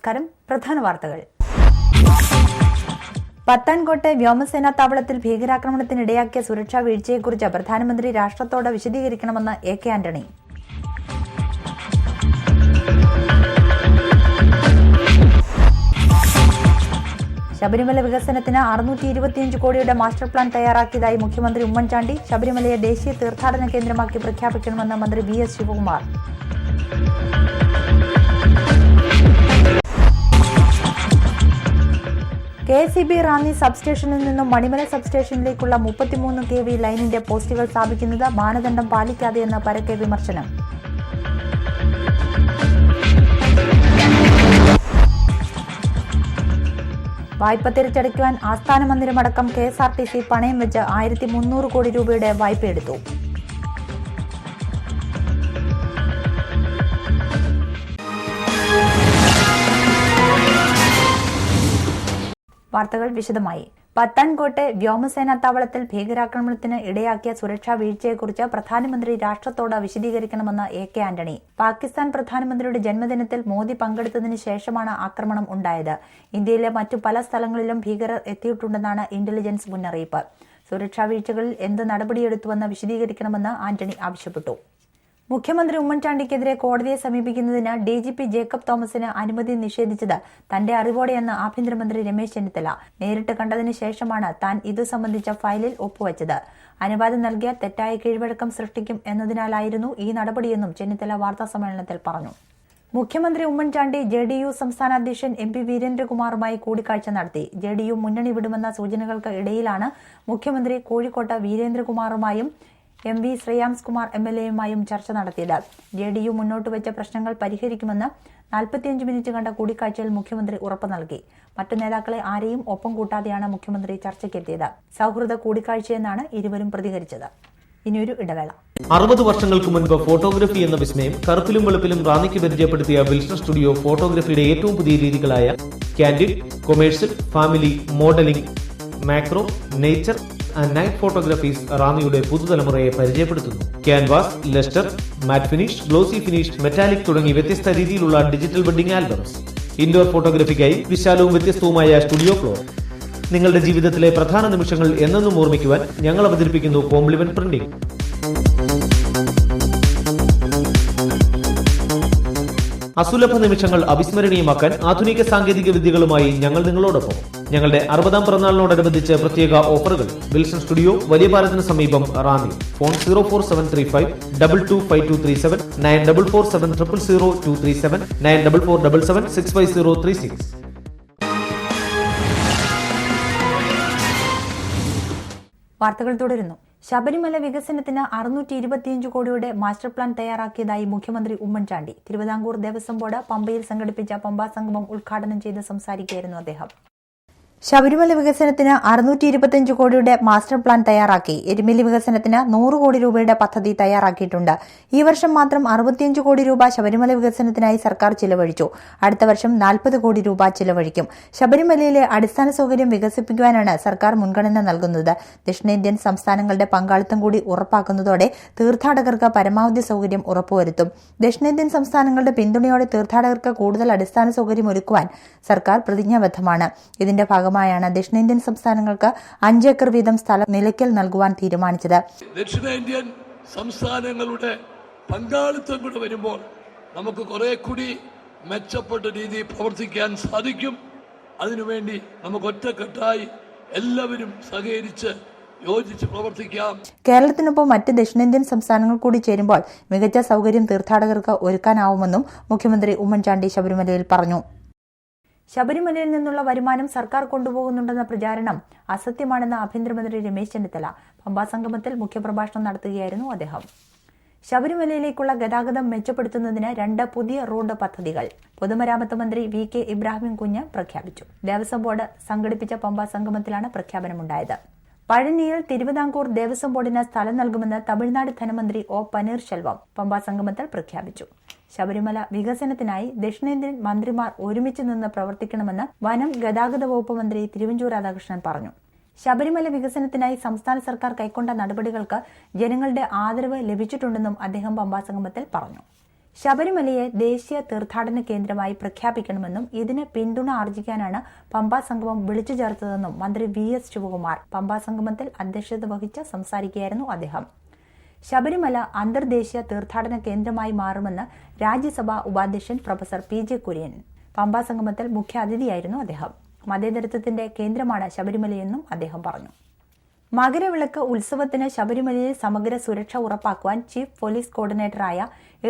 നമസ്കാരം. പ്രധാന വാർത്തകൾ. പത്താൻകോട്ടെ വ്യോമസേനാ താവളത്തിൽ ഭീകരാക്രമണത്തിനിടയാക്കിയ സുരക്ഷാ വീഴ്ചയെക്കുറിച്ച് പ്രധാനമന്ത്രി രാഷ്ട്രത്തോട് വിശദീകരിക്കണമെന്ന് എ.കെ. ആന്റണി. ശബരിമല വികസനത്തിന് 625 കോടിയുടെ മാസ്റ്റർ പ്ലാൻ തയ്യാറാക്കിയതായി മുഖ്യമന്ത്രി ഉമ്മൻചാണ്ടി. ശബരിമലയെ ദേശീയ തീർത്ഥാടന കേന്ദ്രമാക്കി പ്രഖ്യാപിക്കണമെന്ന് മന്ത്രി വി.എസ്. ശിവകുമാർ. കെ.എസ്.ഇ.ബി. റാന്നി സബ്സ്റ്റേഷനിൽ നിന്നും മണിമല സബ്സ്റ്റേഷനിലേക്കുള്ള 33 kV ലൈനിന്റെ പോസ്റ്റുകൾ സ്ഥാപിക്കുന്നത് മാനദണ്ഡം പാലിക്കാതെയെന്ന് പരക്കെ വിമർശനം. വായ്പ തിരിച്ചടയ്ക്കുവാൻ ആസ്ഥാന മന്ദിരമടക്കം കെ.എസ്.ആർ.ടി.സി. പണയം വെച്ച് 1300 കോടി രൂപയുടെ വായ്പയെടുത്തു. വാർത്തകൾ വിശദമായി. പത്താൻകോട്ടെ വ്യോമസേനാ താവളത്തിൽ ഭീകരാക്രമണത്തിന് ഇടയാക്കിയ സുരക്ഷാ വീഴ്ചയെക്കുറിച്ച് പ്രധാനമന്ത്രി രാഷ്ട്രത്തോട് വിശദീകരിക്കണമെന്ന് എ.കെ. ആന്റണി. പാകിസ്ഥാൻ പ്രധാനമന്ത്രിയുടെ ജന്മദിനത്തിൽ മോദി പങ്കെടുത്തതിന് ശേഷമാണ് ആക്രമണം ഉണ്ടായത്. ഇന്ത്യയിലെ മറ്റു പല സ്ഥലങ്ങളിലും ഭീകരർ എത്തിയിട്ടുണ്ടെന്നാണ് ഇന്റലിജൻസ് മുന്നറിയിപ്പ്. സുരക്ഷാ വീഴ്ചകളിൽ എന്ത് നടപടിയെടുത്തുവെന്ന് വിശദീകരിക്കണമെന്ന് ആന്റണി ആവശ്യപ്പെട്ടു. മുഖ്യമന്ത്രി ഉമ്മൻചാണ്ടിക്കെതിരെ കോടതിയെ സമീപിക്കുന്നതിന് ഡിജിപി ജേക്കബ് തോമസിന് അനുമതി നിഷേധിച്ചത് തന്റെ അറിവോടെയെന്ന് ആഭ്യന്തരമന്ത്രി രമേശ് ചെന്നിത്തല. നേരിട്ട് കണ്ടതിന് ശേഷമാണ് താൻ ഇതു സംബന്ധിച്ച ഫയലിൽ ഒപ്പുവച്ചത്. അനുവാദം നൽകിയ തെറ്റായ കീഴ്വഴക്കം സൃഷ്ടിക്കും എന്നതിനാലായിരുന്നു ഈ നടപടിയെന്നും ചെന്നിത്തല വാർത്താസമ്മേളനത്തിൽ പറഞ്ഞു. മുഖ്യമന്ത്രി ഉമ്മൻചാണ്ടി ജെഡിയു സംസ്ഥാന അധ്യക്ഷൻ എം.പി. വീരേന്ദ്രകുമാറുമായി കൂടിക്കാഴ്ച നടത്തി. ജെഡിയു മുന്നണി വിടുമെന്ന സൂചനകൾക്ക് ഇടയിലാണ് മുഖ്യമന്ത്രി കോഴിക്കോട്ട് വീരേന്ദ്രകുമാറുമായും എം.വി. ശ്രേയാംസ്കുമാർ എം.എൽ.എയുമായും ചർച്ച നടത്തിയത്. ജെഡിയു മുന്നോട്ട് വെച്ച പ്രശ്നങ്ങൾ പരിഹരിക്കുമെന്ന് 45 മിനിറ്റ് കണ്ട കൂടിക്കാഴ്ചയിൽ മുഖ്യമന്ത്രി ഉറപ്പ് നൽകി. മറ്റു നേതാക്കളെ ആരെയും ഒപ്പം കൂട്ടാതെയാണ് മുഖ്യമന്ത്രി ചർച്ചയ്ക്കെത്തിയത്. സൗഹൃദ കൂടിക്കാഴ്ചയെന്നാണ് ഇരുവരും പ്രതികരിച്ചത്. ഇനിയൊരു ഇടവേള. 60 വർഷങ്ങൾക്ക് മുൻപ് ഫോട്ടോഗ്രഫി എന്ന വിസ്മയം കറുപ്പിലും വെളുപ്പിലും റാന്നിക്ക് പരിചയപ്പെടുത്തിയ വിൽസൺ സ്റ്റുഡിയോ ഫോട്ടോഗ്രഫിയുടെ ഏറ്റവും പുതിയ രീതികളായ candid, commercial, family, modelling, macro, nature and night photographies റാന്നിയുടെ പുതുതലമുറയെ പരിചയപ്പെടുത്തുന്നു. Canvas, lustre, matte finish, glossy finish, metallic തുടങ്ങി വ്യത്യസ്ത രീതിയിലുള്ള ഡിജിറ്റൽ വെഡിംഗ് ആൽബംസ്. ഇൻഡോർ ഫോട്ടോഗ്രഫിക്കായി വിശാലവും വ്യത്യസ്തവുമായ സ്റ്റുഡിയോ ഫ്ലോർ. നിങ്ങളുടെ ജീവിതത്തിലെ പ്രധാന നിമിഷങ്ങൾ എന്നെന്നും ഓർമ്മിക്കുവാൻ ഞങ്ങൾ അവതരിപ്പിക്കുന്നു കോംപ്ലിമെന്റ് പ്രിന്റിംഗ്. അസുലഭ നിമിഷങ്ങൾ അവിസ്മരണീയമാക്കാൻ ആധുനിക സാങ്കേതിക വിദ്യകളുമായി ഞങ്ങൾ നിങ്ങളോടൊപ്പം. ഞങ്ങളുടെ 60ാം പിറന്നാളിനോടനുബന്ധിച്ച് പ്രത്യേക ഓഫറുകൾ. വിൽസൺ സ്റ്റുഡിയോ, വലിയ പാലത്തിന് സമീപം, റാന്നി. ഫോൺ 04735 225237 9447 000237 9447 65036. വാർത്തകൾ തുടരുന്നു. ശബരിമല വികസനത്തിന് 625 കോടിയുടെ മാസ്റ്റർ പ്ലാൻ തയ്യാറാക്കിയതായി മുഖ്യമന്ത്രി ഉമ്മൻചാണ്ടി. തിരുവിതാംകൂർ ദേവസ്വം ബോർഡ് പമ്പയിൽ സംഘടിപ്പിച്ച പമ്പാ സംഗമം ഉദ്ഘാടനം ചെയ്ത് സംസാരിക്കുകയായിരുന്നു അദ്ദേഹം. ശബരിമല വികസനത്തിന് 625 കോടിയുടെ മാസ്റ്റർ പ്ലാൻ തയ്യാറാക്കി. എരുമേലി വികസനത്തിന് 100 കോടി രൂപയുടെ പദ്ധതി തയ്യാറാക്കിയിട്ടുണ്ട്. ഈ വർഷം മാത്രം 65 കോടി രൂപ ശബരിമല വികസനത്തിനായി സർക്കാർ ചിലവഴിച്ചു. അടുത്ത വർഷം 40 കോടി രൂപ ചിലവഴിക്കും. ശബരിമലയിലെ അടിസ്ഥാന സൗകര്യം വികസിപ്പിക്കുവാനാണ് സർക്കാർ മുൻഗണന നൽകുന്നത്. ദക്ഷിണേന്ത്യൻ സംസ്ഥാനങ്ങളുടെ പങ്കാളിത്തം കൂടി ഉറപ്പാക്കുന്നതോടെ തീർത്ഥാടകർക്ക് പരമാവധി സൗകര്യം ഉറപ്പുവരുത്തും. ദക്ഷിണേന്ത്യൻ സംസ്ഥാനങ്ങളുടെ പിന്തുണയോടെ തീർത്ഥാടകർക്ക് കൂടുതൽ അടിസ്ഥാന സൗകര്യം ഒരുക്കുവാൻ സർക്കാർ പ്രതിജ്ഞാബദ്ധമാണ്. ഇതിന്റെ ഭാഗമായാണ് ദക്ഷിണേന്ത്യൻ സംസ്ഥാനങ്ങൾക്ക് 5 ഏക്കർ വീതം സ്ഥലം നിലയ്ക്കൽ നൽകുവാൻ തീരുമാനിച്ചത്. ദക്ഷിണേന്ത്യൻ സംസ്ഥാനങ്ങളുടെ പങ്കാളിത്തം കൂടെ വരുമ്പോൾ നമുക്ക് കുറെ കൂടി മെച്ചപ്പെട്ട രീതിയിൽ പ്രവർത്തിക്കാൻ സാധിക്കും. അതിനുവേണ്ടി നമുക്ക് ഒറ്റക്കെട്ടായി എല്ലാവരും സഹകരിച്ച് യോജിച്ച് പ്രവർത്തിക്കാം. കേരളത്തിനൊപ്പം മറ്റ് ദക്ഷിണേന്ത്യൻ സംസ്ഥാനങ്ങൾ കൂടി ചേരുമ്പോൾ മികച്ച സൗകര്യം തീർത്ഥാടകർക്ക് ഒരുക്കാനാവുമെന്നും മുഖ്യമന്ത്രി ഉമ്മൻചാണ്ടി ശബരിമലയിൽ പറഞ്ഞു. ശബരിമലയിൽ നിന്നുള്ള വരുമാനം സർക്കാർ കൊണ്ടുപോകുന്നുണ്ടെന്ന പ്രചാരണം അസത്യമാണെന്ന് ആഭ്യന്തരമന്ത്രി രമേശ് ചെന്നിത്തല. പമ്പാ സംഗമത്തിൽ മുഖ്യപ്രഭാഷണം നടത്തുകയായിരുന്നു അദ്ദേഹം. ശബരിമലയിലേക്കുള്ള ഗതാഗതം മെച്ചപ്പെടുത്തുന്നതിന് 2 പുതിയ റോഡ് പദ്ധതികൾ പൊതുമരാമത്ത് മന്ത്രി വി.കെ. ഇബ്രാഹിം കുഞ്ഞ് പ്രഖ്യാപിച്ചു. ദേവസ്വം ബോർഡ് സംഘടിപ്പിച്ച പമ്പാ സംഗമത്തിലാണ് പ്രഖ്യാപനമുണ്ടായത്. പഴനിയിൽ തിരുവിതാംകൂർ ദേവസ്വം ബോർഡിന് സ്ഥലം നൽകുമെന്ന് തമിഴ്നാട് ധനമന്ത്രി ഒ. പനീർശെൽവം പമ്പാ സംഗമത്തിൽ പ്രഖ്യാപിച്ചു. ശബരിമല വികസനത്തിനായി ദക്ഷിണേന്ത്യൻ മന്ത്രിമാർ ഒരുമിച്ച് നിന്ന് പ്രവർത്തിക്കണമെന്ന് വനം ഗതാഗത വകുപ്പ് മന്ത്രി തിരുവഞ്ചൂർ രാധാകൃഷ്ണൻ പറഞ്ഞു. ശബരിമല വികസനത്തിനായി സംസ്ഥാന സർക്കാർ കൈക്കൊണ്ട നടപടികൾക്ക് ജനങ്ങളുടെ ആദരവ് ലഭിച്ചിട്ടുണ്ടെന്നും അദ്ദേഹം പമ്പാ സംഗമത്തിൽ പറഞ്ഞു. ശബരിമലയെ ദേശീയ തീർത്ഥാടന കേന്ദ്രമായി പ്രഖ്യാപിക്കണമെന്നും ഇതിന് പിന്തുണ ആർജിക്കാനാണ് പമ്പാ സംഗമം വിളിച്ചു ചേർത്തതെന്നും മന്ത്രി VS ശിവകുമാർ പമ്പാ സംഗമത്തിൽ അധ്യക്ഷത വഹിച്ച് സംസാരിക്കുകയായിരുന്നു അദ്ദേഹം. ശബരിമല അന്തർദേശീയ തീർത്ഥാടന കേന്ദ്രമായി മാറുമെന്ന് രാജ്യസഭാ ഉപാധ്യക്ഷൻ പ്രൊഫസർ PJ കുര്യൻ. പമ്പാ സംഗമത്തിൽ മുഖ്യാതിഥിയായിരുന്നു അദ്ദേഹം. മതേതരത്വത്തിന്റെ കേന്ദ്രമാണ് ശബരിമലയെന്നും അദ്ദേഹം പറഞ്ഞു. മകരവിളക്ക് ഉത്സവത്തിന് ശബരിമലയിൽ സമഗ്ര സുരക്ഷ ഉറപ്പാക്കുവാൻ ചീഫ് പോലീസ് കോർഡിനേറ്ററായ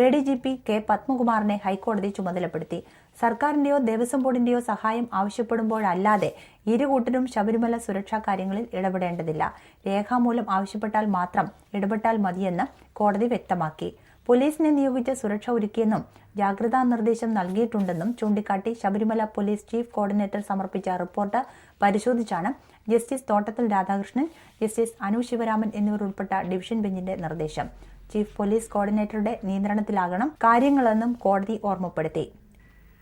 ADGP K പത്മകുമാറിനെ ഹൈക്കോടതി ചുമതലപ്പെടുത്തി. സർക്കാരിന്റെയോ ദേവസ്വം ബോർഡിന്റെയോ സഹായം ആവശ്യപ്പെടുമ്പോഴല്ലാതെ ഇരുകൂട്ടരും ശബരിമല സുരക്ഷാ കാര്യങ്ങളിൽ ഇടപെടേണ്ടതില്ല. രേഖാമൂലം ആവശ്യപ്പെട്ടാൽ മാത്രം ഇടപെട്ടാൽ മതിയെന്ന് കോടതി വ്യക്തമാക്കി. പോലീസിനെ നിയോഗിച്ച് സുരക്ഷ ഒരുക്കിയെന്നും ജാഗ്രതാ നിർദ്ദേശം നൽകിയിട്ടുണ്ടെന്നും ചൂണ്ടിക്കാട്ടി ശബരിമല പോലീസ് ചീഫ് കോർഡിനേറ്റർ സമർപ്പിച്ച റിപ്പോർട്ട് പരിശോധിച്ചാണ് ജസ്റ്റിസ് തോട്ടത്തിൽ രാധാകൃഷ്ണൻ, ജസ്റ്റിസ് അനു ശിവരാമൻ എന്നിവർ ഉൾപ്പെട്ട ഡിവിഷൻ ബെഞ്ചിന്റെ നിർദ്ദേശം. ചീഫ് പോലീസ് കോർഡിനേറ്ററുടെ നിയന്ത്രണത്തിലാകണം കാര്യങ്ങളെന്നും കോടതി ഓർമ്മപ്പെടുത്തി.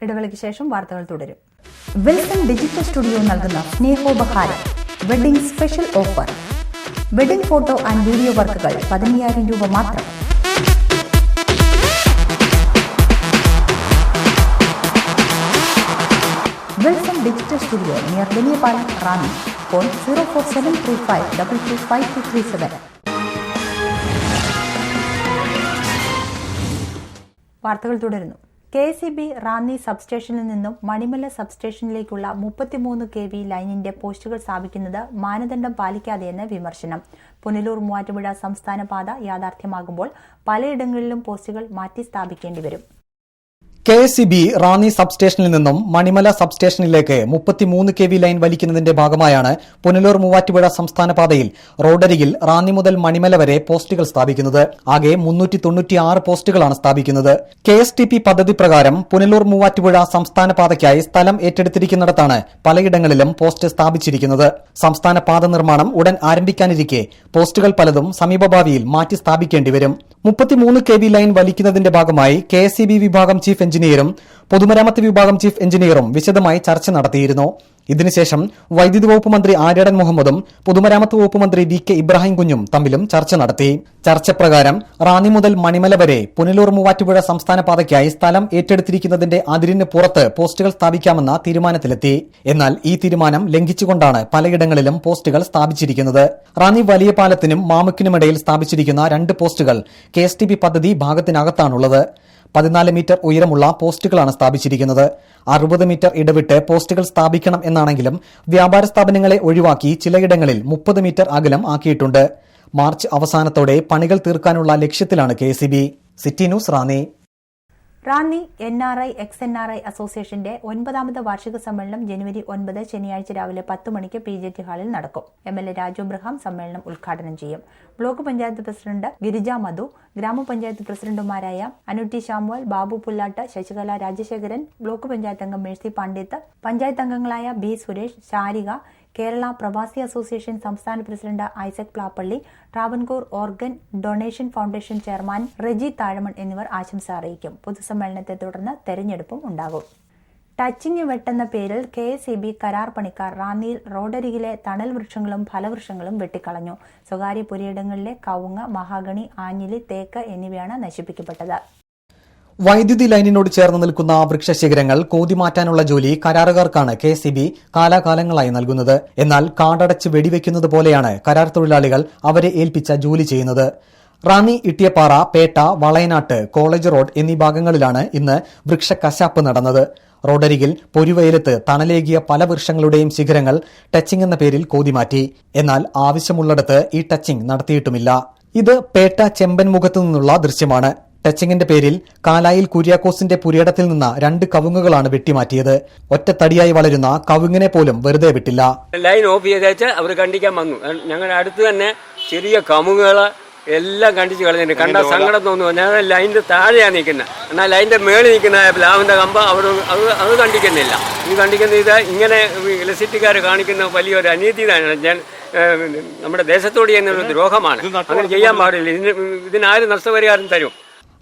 ഇടവേളയ്ക്ക് ശേഷം വാർത്തകൾ തുടരും. വിൽസൺ ഡിജിറ്റൽ സ്റ്റുഡിയോ നൽകുന്ന സ്നേഹോപഹാരം wedding special offer. Wedding photo and video വർക്കുകൾ 15,000 രൂപ മാത്രം. Wilson digital studio near Valiyapalam, Ranni. Phone 04735225237. വാർത്തകൾ തുടരുന്നു. KSEB റാന്നി സബ്സ്റ്റേഷനിൽ നിന്നും മണിമല സബ്സ്റ്റേഷനിലേക്കുള്ള 33 kV ലൈനിന്റെ പോസ്റ്റുകൾ സ്ഥാപിക്കുന്നത് മാനദണ്ഡം പാലിക്കാതെയെന്ന് വിമർശനം. പുനലൂർ മൂവാറ്റുപുഴ സംസ്ഥാന പാത യാഥാർത്ഥ്യമാകുമ്പോൾ പലയിടങ്ങളിലും പോസ്റ്റുകൾ മാറ്റി സ്ഥാപിക്കേണ്ടിവരും. KSEB റാന്നി സബ്സ്റ്റേഷനിൽ നിന്നും മണിമല സബ്സ്റ്റേഷനിലേക്ക് 33 kV ലൈൻ വലിക്കുന്നതിന്റെ ഭാഗമായാണ് പുനലൂർ മൂവാറ്റുപുഴ സംസ്ഥാന പാതയിൽ റോഡരികിൽ റാന്നി മുതൽ മണിമല വരെ പോസ്റ്റുകൾ സ്ഥാപിക്കുന്നത്. ആകെ 396 പോസ്റ്റുകളാണ് സ്ഥാപിക്കുന്നത്. KSTP പദ്ധതി പ്രകാരം പുനലൂർ മൂവാറ്റുപുഴ സംസ്ഥാന പാതയ്ക്കായി സ്ഥലം ഏറ്റെടുത്തിരിക്കുന്നിടത്താണ് പലയിടങ്ങളിലും പോസ്റ്റ് സ്ഥാപിച്ചിരിക്കുന്നത്. സംസ്ഥാന പാത നിർമ്മാണം ഉടൻ ആരംഭിക്കാനിരിക്കെ പോസ്റ്റുകൾ പലതും സമീപഭാവിയിൽ മാറ്റി സ്ഥാപിക്കേണ്ടിവരും. 33 kV ലൈൻ വലിക്കുന്നതിന്റെ ഭാഗമായി KSEB വിഭാഗം ചീഫ് എഞ്ചിനീയറും പൊതുമരാമത്ത് വിഭാഗം ചീഫ് എഞ്ചിനീയറും വിശദമായി ചർച്ച നടത്തിയിരുന്നു. ഇതിനുശേഷം വൈദ്യുതി വകുപ്പ് മന്ത്രി ആര്യാടൻ മുഹമ്മദും പൊതുമരാമത്ത് വകുപ്പ് മന്ത്രി VK ഇബ്രാഹിം കുഞ്ഞും തമ്മിലും ചർച്ച നടത്തി. ചർച്ച പ്രകാരം റാന്നി മുതൽ മണിമല വരെ പുനലൂർ മൂവാറ്റുപുഴ സംസ്ഥാന പാതയ്ക്കായി സ്ഥലം ഏറ്റെടുത്തിരിക്കുന്നതിന്റെ അതിരിന് പുറത്ത് പോസ്റ്റുകൾ സ്ഥാപിക്കാമെന്ന തീരുമാനത്തിലെത്തി. എന്നാൽ ഈ തീരുമാനം ലംഘിച്ചുകൊണ്ടാണ് പലയിടങ്ങളിലും പോസ്റ്റുകൾ സ്ഥാപിച്ചിരിക്കുന്നത്. റാന്നി വലിയ പാലത്തിനും മാമുക്കിനുമിടയിൽ സ്ഥാപിച്ചിരിക്കുന്ന 2 പോസ്റ്റുകൾ KSTP പദ്ധതി ഭാഗത്തിനകത്താണുള്ളത്. 14 മീറ്റർ ഉയരമുള്ള പോസ്റ്റുകളാണ് സ്ഥാപിച്ചിരിക്കുന്നത്. 60 മീറ്റർ ഇടവിട്ട് പോസ്റ്റുകൾ സ്ഥാപിക്കണം എന്നാണെങ്കിലും വ്യാപാര സ്ഥാപനങ്ങളെ ഒഴിവാക്കി ചിലയിടങ്ങളിൽ 30 മീറ്റർ അകലം ആക്കിയിട്ടുണ്ട്. മാർച്ച് അവസാനത്തോടെ പണികൾ തീർക്കാനുള്ള ലക്ഷ്യത്തിലാണ് KSEB. City news Ranni. Ranni NRI ex-NRI അസോസിയേഷന്റെ 9ാമത് വാർഷിക സമ്മേളനം ജനുവരി 9 ശനിയാഴ്ച രാവിലെ 10 മണിക്ക് PJT ഹാളിൽ നടക്കും. MLA രാജു അബ്രഹാം സമ്മേളനം ഉദ്ഘാടനം ചെയ്യും. ബ്ലോക്ക് പഞ്ചായത്ത് പ്രസിഡന്റ് ഗിരിജ മധു, ഗ്രാമപഞ്ചായത്ത് പ്രസിഡന്റുമാരായ അനുട്ടി ശാമുവൽ, ബാബു പുല്ലാട്ട്, ശശികല രാജശേഖരൻ, ബ്ലോക്ക് പഞ്ചായത്ത് അംഗം മേഴ്സി പണ്ഡിത്ത്, പഞ്ചായത്ത് അംഗങ്ങളായ B സുരേഷ്, ശാരിക, കേരള പ്രവാസി അസോസിയേഷൻ സംസ്ഥാന president Isaac Plappally, Travancore organ donation foundation chairman Reji Thazhaman എന്നിവർ ആശംസ അറിയിക്കും. പൊതുസമ്മേളനത്തെ തുടർന്ന് തെരഞ്ഞെടുപ്പും ഉണ്ടാകും. ടച്ചിങ് വെട്ടെന്ന പേരിൽ KSEB കരാർ പണിക്കാർ റാന്നിയിൽ റോഡരികിലെ തണൽ വൃക്ഷങ്ങളും ഫലവൃക്ഷങ്ങളും വെട്ടിക്കളഞ്ഞു. സ്വകാര്യ പുരയിടങ്ങളിലെ കവുങ്ങ്, മഹാഗണി, ആഞ്ഞിലി, തേക്ക് എന്നിവയാണ് നശിപ്പിക്കപ്പെട്ടത്. വൈദ്യുതി ലൈനിനോട് ചേർന്ന് നിൽക്കുന്ന വൃക്ഷശിഖരങ്ങൾ കോതിമാറ്റാനുള്ള ജോലി കരാറുകാർക്കാണ് KSEB കാലാകാലങ്ങളായി നൽകുന്നത്. എന്നാൽ കാടടച്ച് വെടിവെക്കുന്നത് പോലെയാണ് കരാർ തൊഴിലാളികൾ അവരെ ഏൽപ്പിച്ച ജോലി ചെയ്യുന്നത്. റാന്നി, ഇട്ടിയപ്പാറ, പേട്ട, വളയനാട്ട്, കോളേജ് റോഡ് എന്നീ ഭാഗങ്ങളിലാണ് ഇന്ന് വൃക്ഷക്കശാപ്പ് നടന്നത്. റോഡരികിൽ പൊരുവെയിലത്ത് തണലേകിയ പല വൃക്ഷങ്ങളുടെയും ശിഖരങ്ങൾ ടച്ചിംഗ് എന്ന പേരിൽ കോതിമാറ്റി. എന്നാൽ ആവശ്യമുള്ളിടത്ത് ഈ ടച്ചിംഗ് നടത്തിയിട്ടുമില്ല. ഇത് പേട്ട ചെമ്പൻമുഖത്തു നിന്നുള്ള ദൃശ്യമാണ്. ടച്ചിങ്ങിന്റെ പേരിൽ കാലായിൽ കുര്യാക്കോസിന്റെ പുരയിടത്തിൽ നിന്ന് 2 കവുങ്ങുകളാണ് വെട്ടിമാറ്റിയത്. ഒറ്റത്തടിയായി വളരുന്ന കവുങ്ങിനെ പോലും വെറുതെ വിട്ടില്ല. ലൈൻ ഓഫ് ചെയ്തേച്ച് അവർ കണ്ടിക്കാൻ വന്നു. ഞങ്ങളുടെ അടുത്ത് തന്നെ ചെറിയ കവുങ്ങുകള് എല്ലാം കണ്ടിച്ച് കളഞ്ഞിട്ടുണ്ട്. കണ്ട സങ്കടം തോന്നുന്നു. ഞാൻ ലൈനിന്റെ താഴെയാണ് നിൽക്കുന്നത്. എന്നാൽ ലൈനിന്റെ മേളിൽ നിൽക്കുന്ന പ്ലാവിന്റെ കമ്പ് അത് കണ്ടിക്കുന്നില്ല. ഈ കണ്ടിക്കുന്ന ഇത് ഇങ്ങനെ ഇലക്ട്രിസിറ്റിക്കാർ കാണിക്കുന്ന വലിയൊരു അനീതിയാണ്. ഞാൻ നമ്മുടെ ദേശത്തോട് ചെയ്യുന്ന ഒരു ദ്രോഹമാണ്. അങ്ങനെ ചെയ്യാൻ പാടില്ല. ഇതിനാരും നഷ്ടപരിഹാരം തരും.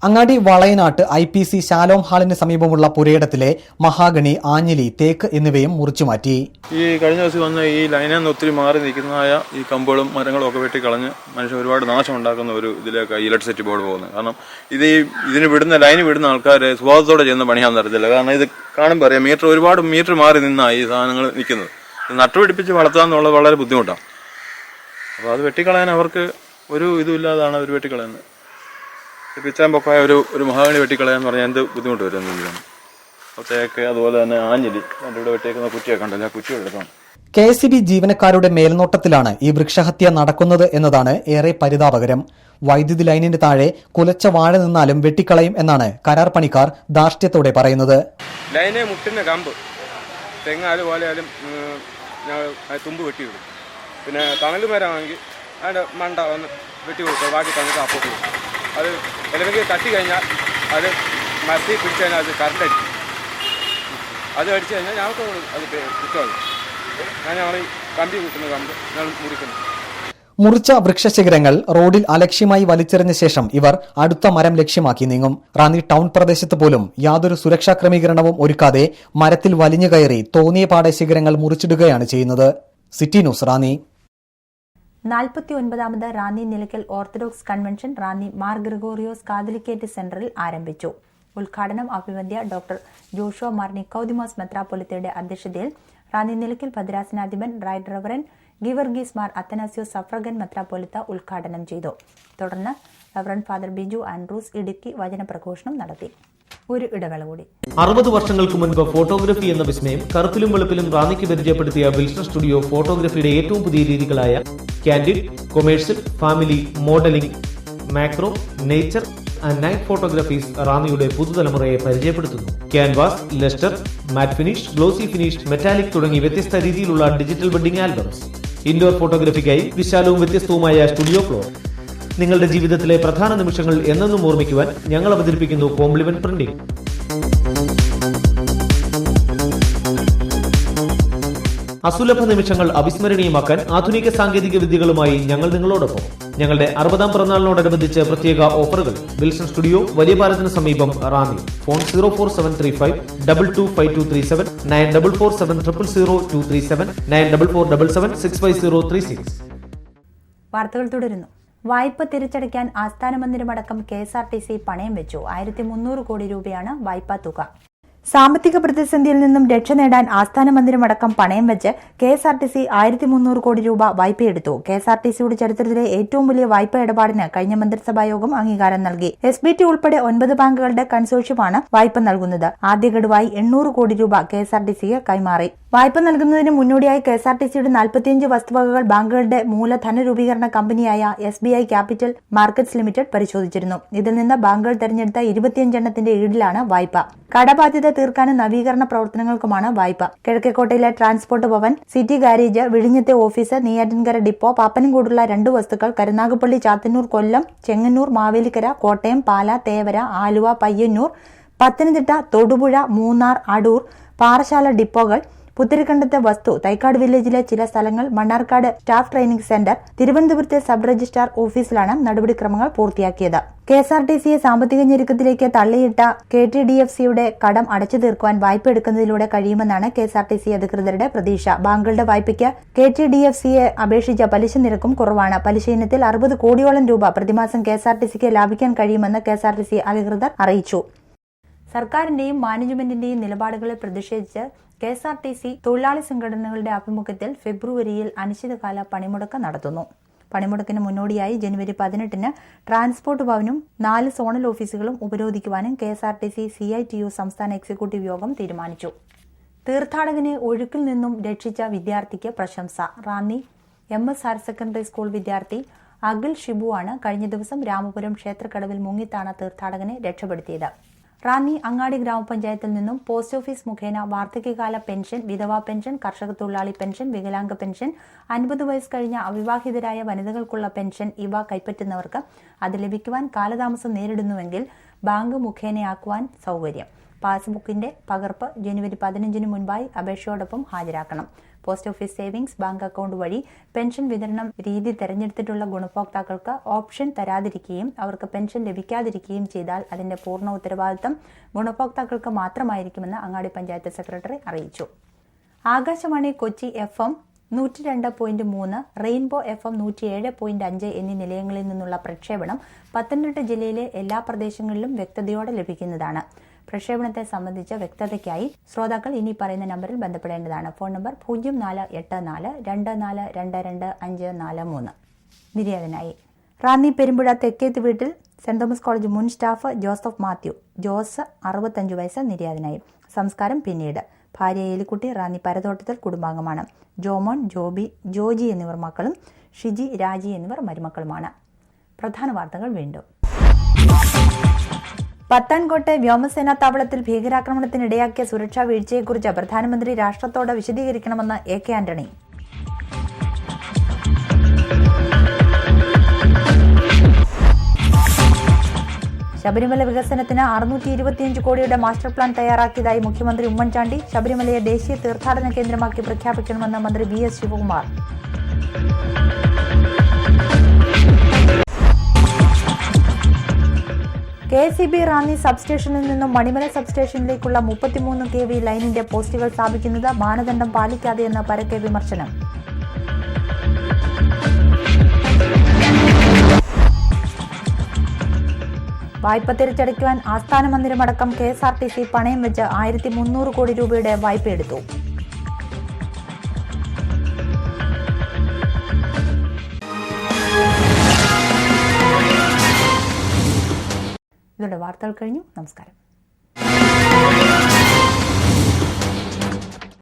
അങ്ങാടി വളയനാട്ട് IPC ശാലോം ഹാളിന് സമീപമുള്ള പുരയിടത്തിലെ മഹാഗണി, ആഞ്ഞിലി, തേക്ക് എന്നിവയും മുറിച്ചുമാറ്റി. ഈ കഴിഞ്ഞ ദിവസം വന്ന ഈ ലൈനിൽ നിന്ന് ഒത്തിരി മാറി നിൽക്കുന്നതായ ഈ കമ്പുകളും മരങ്ങളും ഒക്കെ വെട്ടിക്കളഞ്ഞ് മനുഷ്യൻ ഒരുപാട് നാശം ഉണ്ടാക്കുന്ന ഒരു ഇതിലേക്ക് ഇലക്ട്രിസിറ്റി ബോർഡ് പോകുന്നത്. കാരണം ഇതിന് ലൈന് വിടുന്ന ആൾക്കാർ സ്വഭാവത്തോടെ ചെയ്യുന്ന പണിയാൻ തരത്തില്ല. കാരണം ഇത് കാണുമ്പോൾ അറിയാം, ഒരുപാട് മീറ്റർ മാറി നിന്നാണ് ഈ സാധനങ്ങൾ നിൽക്കുന്നത്. നട്ടുപിടിപ്പിച്ച് വളർത്തുക എന്നുള്ളത് വളരെ ബുദ്ധിമുട്ടാണ്. അപ്പോൾ അത് വെട്ടിക്കളയാൻ അവർക്ക് ഒരു ഇതുമില്ലാതാണ് അവർ വെട്ടിക്കളയുന്നത്. പിച്ചാൻ പൊക്കായ ഒരു മഹാഗണി വെട്ടിക്കളയാന്ന് പറഞ്ഞാൽ എന്ത് ബുദ്ധിമുട്ട് വരും എന്നെങ്കിലും. തേക്ക്, അതുപോലെ തന്നെ ആഞ്ഞിലി, എൻ്റെ ഇവിടെ വെട്ടിയേക്കുന്ന കുറ്റിയൊക്കെ ഉണ്ടല്ലോ, ആ കുറ്റി എടുക്കണം. KSEB ജീവനക്കാരുടെ മേൽനോട്ടത്തിലാണ് ഈ വൃക്ഷഹത്യ നടക്കുന്നത് എന്നതാണ് ഏറെ പരിതാപകരം. വൈദ്യുതി ലൈനിന് താഴെ കുലച്ച വാഴ നിന്നാലും വെട്ടിക്കളയും എന്നാണ് കരാർ പണിക്കാർ ധാർഷ്ട്യത്തോടെ പറയുന്നത്. ലൈനെ മുട്ടുന്ന കമ്പ് തെങ്ങാലും പോലെയാലും തുമ്പ് വെട്ടിവിടും. പിന്നെ തണൽ മരമാണെങ്കിൽ അതിൻ്റെ മണ്ട ഒന്ന് വെട്ടി കൊടുക്കുക, ബാക്കി തണൽ അപ്പോട്ട് കൊടുക്കും. അത് അല്ലെങ്കിൽ തട്ടി കഴിഞ്ഞാൽ അത് മരത്തിൽ പിടിച്ചു കഴിഞ്ഞാൽ അത് കറണ്ട് അടിക്കും. അത് അടിച്ചു കഴിഞ്ഞാൽ ഞങ്ങൾക്ക് അത് കുറ്റമാണ്. ഞങ്ങൾ ഈ കമ്പി കൂട്ടുന്ന കമ്പ് ഞങ്ങൾ മുറിക്കുന്നു. മുറിച്ച വൃക്ഷശിഖരങ്ങൾ റോഡിൽ അലക്ഷ്യമായി വലിച്ചെറിഞ്ഞ ശേഷം ഇവർ അടുത്ത മരം ലക്ഷ്യമാക്കി നീങ്ങും. റാന്നി ടൗൺ പ്രദേശത്ത് പോലും യാതൊരു സുരക്ഷാ ക്രമീകരണവും ഒരുക്കാതെ മരത്തിൽ വലിഞ്ഞു കയറി തോന്നിയ പാടെ ശിഖരങ്ങൾ മുറിച്ചിടുകയാണ് ചെയ്യുന്നത്. City news, Ranni. 49ാമത് Ranni Nilakkal orthodox convention Ranni Mar Gregorios catholicate സെന്ററിൽ ആരംഭിച്ചു. ഉദ്ഘാടനം അഭിവന്ദ്യ ഡോക്ടർ ജോഷുവ മാർ നിക്കോദിമോസ് മെത്രാപ്പൊലിത്തയുടെ അധ്യക്ഷതയിൽ റാന്നി നിലയ്ക്കൽ ഭദ്രാസനാധിപൻ right reverend Geevarghese Mar Athanasios suffragan മെത്രാപ്പൊലിത്ത ഉദ്ഘാടനം ചെയ്തു. തുടർന്ന് റവറൻ ഫാദർ ബിജു ആൻഡ്രൂസ് ഇടുക്കി വചനപ്രഘോഷണം നടത്തി. ഒരു ഇടവേള കൂടി. 60 വർഷങ്ങൾക്ക് മുൻപ് ഫോട്ടോഗ്രഫി എന്ന വിസ്മയം കറുപ്പിലും വെളുപ്പിലും റാന്നിക്ക് പരിചയപ്പെടുത്തിയ വിൽസൺ സ്റ്റുഡിയോ ഫോട്ടോഗ്രഫിയുടെ ഏറ്റവും പുതിയ രീതികളായ candid, commercial, family, modelling, macro, nature and night photographies റാന്നിയുടെ പുതുതലമുറയെ പരിചയപ്പെടുത്തുന്നു. Canvas, lustre, matte finish, glossy finish, metallic തുടങ്ങി വ്യത്യസ്ത രീതിയിലുള്ള ഡിജിറ്റൽ വെഡിംഗ് ആൽബംസ്. ഇൻഡോർ ഫോട്ടോഗ്രഫിക്കായി വിശാലവും വ്യത്യസ്തവുമായ സ്റ്റുഡിയോ ഫ്ലോർ. നിങ്ങളുടെ ജീവിതത്തിലെ പ്രധാന നിമിഷങ്ങൾ എന്നെന്നും ഓർമ്മിക്കുവാൻ ഞങ്ങൾ അവതരിപ്പിക്കുന്നു കോംപ്ലിമെന്റ് പ്രിന്റിംഗ്. അസുലഭ നിമിഷങ്ങൾ അവിസ്മരണീയമാക്കാൻ ആധുനിക സാങ്കേതിക വിദ്യകളുമായി ഞങ്ങൾ നിങ്ങളോടൊപ്പം. ഞങ്ങളുടെ 60ാം പിറന്നാളിനോടനുബന്ധിച്ച് പ്രത്യേക ഓഫറുകൾ. വിൽസൺ സ്റ്റുഡിയോ, വലിയ പാലത്തിന് സമീപം, റാന്നി. ഫോൺ 04735 225237 9447000237 9447765036. വാർത്തകൾ തുടരുന്നു. വായ്പ തിരിച്ചടയ്ക്കാൻ ആസ്ഥാന മന്ദിരമടക്കം KSRTC പണയം വെച്ചു. 1300 കോടി രൂപയാണ് വായ്പാ തുക. സാമ്പത്തിക പ്രതിസന്ധിയിൽ നിന്നും രക്ഷ നേടാൻ ആസ്ഥാന മന്ദിരമടക്കം പണയം വെച്ച് KSRTC 1300 കോടി രൂപ വായ്പയെടുത്തു. KSRTCയുടെ ചരിത്രത്തിലെ ഏറ്റവും വലിയ വായ്പാ ഇടപാടിന് കഴിഞ്ഞ മന്ത്രിസഭാ യോഗം അംഗീകാരം നൽകി. SBT ഉൾപ്പെടെ 9 ബാങ്കുകളുടെ കൺസോർഷ്യമാണ് വായ്പ നൽകുന്നത്. ആദ്യ ഗഡുവായി 800 കോടി രൂപ KSRTCക്ക് കൈമാറി. വായ്പ നൽകുന്നതിന് മുന്നോടിയായി KSRTCയുടെ 45 വസ്തുവകകൾ ബാങ്കുകളുടെ മൂലധന രൂപീകരണ കമ്പനിയായ SBI ക്യാപിറ്റൽ മാർക്കറ്റ്സ് ലിമിറ്റഡ് പരിശോധിച്ചിരുന്നു. ഇതിൽ നിന്ന് ബാങ്കുകൾ തെരഞ്ഞെടുത്ത 25 എണ്ണത്തിന്റെ ഈടിലാണ് വായ്പ. കടബാധ്യത തീർക്കാനും നവീകരണ പ്രവർത്തനങ്ങൾക്കുമാണ് വായ്പ. കിഴക്കേക്കോട്ടയിലെ ട്രാൻസ്പോർട്ട് ഭവൻ, സിറ്റി ഗാരേജ്, വിഴിഞ്ഞത്തെ ഓഫീസ്, നെയ്യാറ്റിൻകര ഡിപ്പോ, പാപ്പനംകോടുള്ള 2 വസ്തുക്കൾ, കരുനാഗപ്പള്ളി, ചാത്തന്നൂർ, കൊല്ലം, ചെങ്ങന്നൂർ, മാവേലിക്കര, കോട്ടയം, പാല, തേവര, ആലുവ, പയ്യന്നൂർ, പത്തനംതിട്ട, തൊടുപുഴ, മൂന്നാർ, അടൂർ, പാറശാല ഡിപ്പോകൾ, പുത്തരിക്കണ്ടത്തെ വസ്തു, തൈക്കാട് വില്ലേജിലെ ചില സ്ഥലങ്ങൾ, മണ്ണാർക്കാട് സ്റ്റാഫ് ട്രെയിനിംഗ് സെന്റർ, തിരുവനന്തപുരത്തെ സബ് രജിസ്ട്രാർ ഓഫീസിലാണ് നടപടിക്രമങ്ങൾ പൂർത്തിയാക്കിയത്. KSRTCയെ സാമ്പത്തിക ഞെരുക്കത്തിലേക്ക് തള്ളിയിട്ട KTDFCയുടെ കടം അടച്ചു തീർക്കുവാൻ വായ്പ എടുക്കുന്നതിലൂടെ കഴിയുമെന്നാണ് KSRTC അധികൃതരുടെ പ്രതീക്ഷ. ബാങ്കുകളുടെ വായ്പയ്ക്ക് KTDFCയെ അപേക്ഷിച്ച പലിശ നിരക്കും കുറവാണ്. പലിശ ഇനത്തിൽ 60 കോടിയോളം രൂപ പ്രതിമാസം KSRTCക്ക് ലാഭിക്കാൻ കഴിയുമെന്ന് KSRTC അധികൃതർ അറിയിച്ചു. സർക്കാരിന്റെയും മാനേജ്മെന്റിന്റെയും നിലപാടുകളെ പ്രതിഷേധിച്ച് KSRTC തൊഴിലാളി സംഘടനകളുടെ ആഭിമുഖ്യത്തിൽ ഫെബ്രുവരിയിൽ അനിശ്ചിതകാല പണിമുടക്ക് നടത്തുന്നു. പണിമുടക്കിന് മുന്നോടിയായി ജനുവരി 18-ന് ട്രാൻസ്പോർട്ട് ഭവനും 4 സോണൽ ഓഫീസുകളും ഉപരോധിക്കുവാനും KSRTC CITU സംസ്ഥാന എക്സിക്യൂട്ടീവ് യോഗം തീരുമാനിച്ചു. തീർത്ഥാടകനെ ഒഴുക്കിൽ നിന്നും രക്ഷിച്ച വിദ്യാർത്ഥിക്ക് പ്രശംസ. Ranni MS higher secondary school വിദ്യാർത്ഥി അഖിൽ ഷിബുവാണ് കഴിഞ്ഞ ദിവസം രാമപുരം ക്ഷേത്രക്കടവിൽ മുങ്ങിത്താണ തീർത്ഥാടകനെ രക്ഷപ്പെടുത്തിയത്. റാന്നി അങ്ങാടി ഗ്രാമപഞ്ചായത്തിൽ നിന്നും പോസ്റ്റ് ഓഫീസ് മുഖേന വാർദ്ധക്യകാല പെൻഷൻ, വിധവാ പെൻഷൻ, കർഷക തൊഴിലാളി പെൻഷൻ, വികലാംഗ പെൻഷൻ, 50 വയസ്സ് കഴിഞ്ഞ അവിവാഹിതരായ വനിതകൾക്കുള്ള പെൻഷൻ ഇവ കൈപ്പറ്റുന്നവർക്ക് അത് ലഭിക്കുവാൻ കാലതാമസം നേരിടുന്നുവെങ്കിൽ ബാങ്ക് മുഖേനയാക്കുവാൻ സൗകര്യം. പാസ്ബുക്കിന്റെ പകർപ്പ് ജനുവരി 15-ന് മുൻപായി അപേക്ഷയോടൊപ്പം ഹാജരാക്കണം. Post office savings bank account വഴി പെൻഷൻ വിതരണം രീതി തെരഞ്ഞെടുത്തിട്ടുള്ള ഗുണഭോക്താക്കൾക്ക് ഓപ്ഷൻ തരാതിരിക്കുകയും അവർക്ക് പെൻഷൻ ലഭിക്കാതിരിക്കുകയും ചെയ്താൽ അതിന്റെ പൂർണ്ണ ഉത്തരവാദിത്തം ഗുണഭോക്താക്കൾക്ക് മാത്രമായിരിക്കുമെന്ന് അങ്ങാടി പഞ്ചായത്ത് സെക്രട്ടറി അറിയിച്ചു. Akashvani Kochi FM 102.3, rainbow FM 107.5 എന്നീ നിലയങ്ങളിൽ നിന്നുള്ള പ്രക്ഷേപണം പത്തനംതിട്ട ജില്ലയിലെ എല്ലാ പ്രദേശങ്ങളിലും വ്യക്തതയോടെ ലഭിക്കുന്നതാണ്. പ്രക്ഷേപണത്തെ സംബന്ധിച്ച വ്യക്തതയ്ക്കായി ശ്രോതാക്കൾ ഇനി പറയുന്ന നമ്പറിൽ ബന്ധപ്പെടേണ്ടതാണ്. Phone number 048424222543. നിര്യാതനായി റാന്നി പെരുമ്പുഴ തെക്കേത്ത് വീട്ടിൽ സെന്റ് തോമസ് കോളേജ് മുൻ സ്റ്റാഫ് ജോസഫ് മാത്യു ജോസ് 65 വയസ്സ് നിര്യാതനായി. സംസ്കാരം പിന്നീട്. ഭാര്യ ഏലിക്കുട്ടി റാന്നി പരതോട്ടത്തിൽ കുടുംബാംഗമാണ്. ജോമോൻ, ജോബി, ജോജി എന്നിവർ മക്കളും ഷിജി, രാജി എന്നിവർ മരുമക്കളുമാണ്. പ്രധാന വാർത്തകൾ വീണ്ടും. പത്താൻകോട്ടെ വ്യോമസേനാ താവളത്തിൽ ഭീകരാക്രമണത്തിനിടയാക്കിയ സുരക്ഷാ വീഴ്ചയെക്കുറിച്ച് പ്രധാനമന്ത്രി രാഷ്ട്രത്തോട് വിശദീകരിക്കണമെന്ന് AK ആന്റണി. ശബരിമല വികസനത്തിന് 625 കോടിയുടെ മാസ്റ്റർ പ്ലാൻ തയ്യാറാക്കിയതായി മുഖ്യമന്ത്രി ഉമ്മൻചാണ്ടി. ശബരിമലയെ ദേശീയ തീർത്ഥാടന കേന്ദ്രമാക്കി പ്രഖ്യാപിക്കണമെന്ന് മന്ത്രി VS ശിവകുമാർ. KSEB റാന്നി സബ്സ്റ്റേഷനിൽ നിന്നും മണിമല സബ്സ്റ്റേഷനിലേക്കുള്ള 33 kV ലൈനിന്റെ പോസ്റ്റുകൾ സ്ഥാപിക്കുന്നത് മാനദണ്ഡം പാലിക്കാതെയെന്ന് പരക്കെ വിമർശനം. വായ്പ തിരിച്ചടയ്ക്കുവാൻ ആസ്ഥാന മന്ദിരമടക്കം KSRTC പണയം വെച്ച് 1300 കോടി രൂപയുടെ വായ്പയെടുത്തു. ഇതോടെ വാർത്തകൾ കഴിഞ്ഞു. നമസ്കാരം.